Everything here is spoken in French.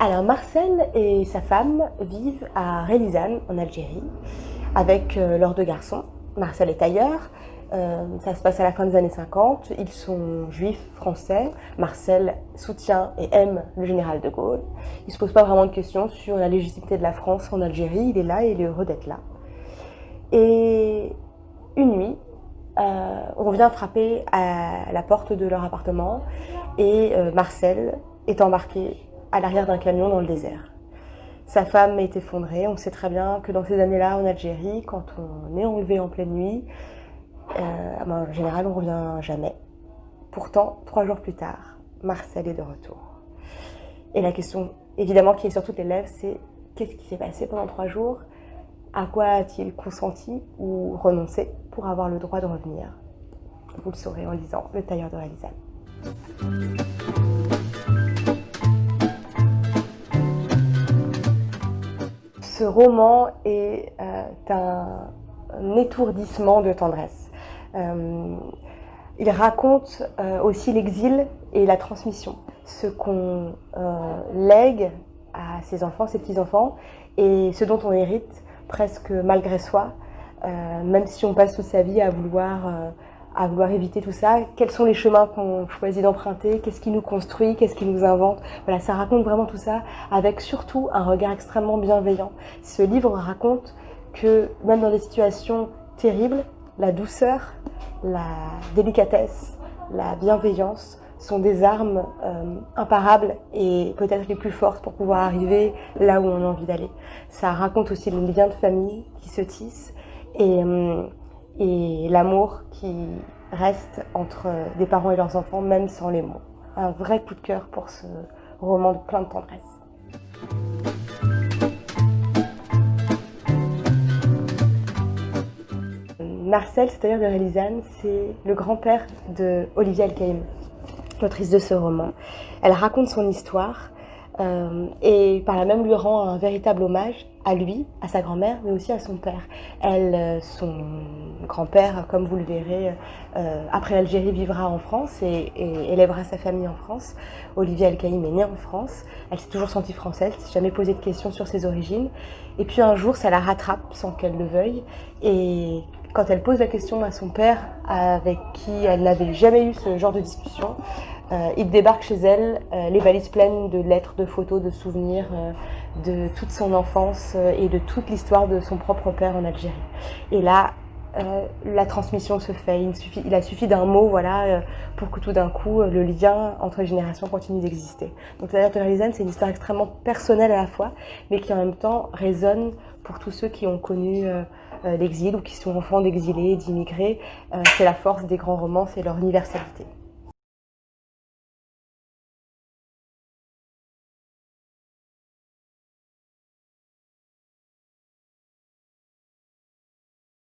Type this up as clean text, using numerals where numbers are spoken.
Alors Marcel et sa femme vivent à Relizane, en Algérie, avec leurs deux garçons. Marcel est tailleur, ça se passe à la fin des années 50, ils sont juifs français. Marcel soutient et aime le général de Gaulle. Il ne se pose pas vraiment de questions sur la légitimité de la France en Algérie, il est là et il est heureux d'être là. Et une nuit, on vient frapper à la porte de leur appartement et Marcel est embarqué à l'arrière d'un camion dans le désert. Sa femme est effondrée. On sait très bien que dans ces années-là, en Algérie, quand on est enlevé en pleine nuit, en général, on ne revient jamais. Pourtant, 3 jours plus tard, Marcel est de retour. Et la question, évidemment, qui est sur toutes les lèvres, c'est qu'est-ce qui s'est passé pendant 3 jours? À quoi a-t-il consenti ou renoncé pour avoir le droit de revenir? Vous le saurez en lisant Le tailleur de Relizane. Ce roman est un étourdissement de tendresse. Il raconte aussi l'exil et la transmission, ce qu'on lègue à ses enfants, ses petits-enfants, et ce dont on hérite presque malgré soi, même si on passe toute sa vie à vouloir éviter tout ça. Quels sont les chemins qu'on choisit d'emprunter? Qu'est-ce qui nous construit? Qu'est-ce qui nous invente? Voilà, ça raconte vraiment tout ça avec surtout un regard extrêmement bienveillant. Ce livre raconte que même dans des situations terribles, la douceur, la délicatesse, la bienveillance sont des armes imparables et peut-être les plus fortes pour pouvoir arriver là où on a envie d'aller. Ça raconte aussi les liens de famille qui se tissent et l'amour qui reste entre des parents et leurs enfants, même sans les mots. Un vrai coup de cœur pour ce roman plein de tendresse. Marcel, c'est-à-dire de Relizane, c'est le grand-père de Olivia El-Kaïm, l'autrice de ce roman. Elle raconte son histoire et par là même lui rend un véritable hommage à lui, à sa grand-mère, mais aussi à son père. Son grand-père, comme vous le verrez, après l'Algérie, vivra en France et élèvera sa famille en France. Olivia El-Kaïm est née en France. Elle s'est toujours sentie française, s'est jamais posé de questions sur ses origines. Et puis un jour, ça la rattrape sans qu'elle le veuille. Et quand elle pose la question à son père, avec qui elle n'avait jamais eu ce genre de discussion, il débarque chez elle, les valises pleines de lettres, de photos, de souvenirs, de toute son enfance et de toute l'histoire de son propre père en Algérie. Et là, la transmission se fait. Il a suffi d'un mot, voilà, pour que tout d'un coup, le lien entre les générations continue d'exister. Donc, La tailleur de Relizane, c'est une histoire extrêmement personnelle à la fois, mais qui en même temps résonne pour tous ceux qui ont connu l'exil ou qui sont enfants d'exilés, d'immigrés. C'est la force des grands romans, c'est leur universalité.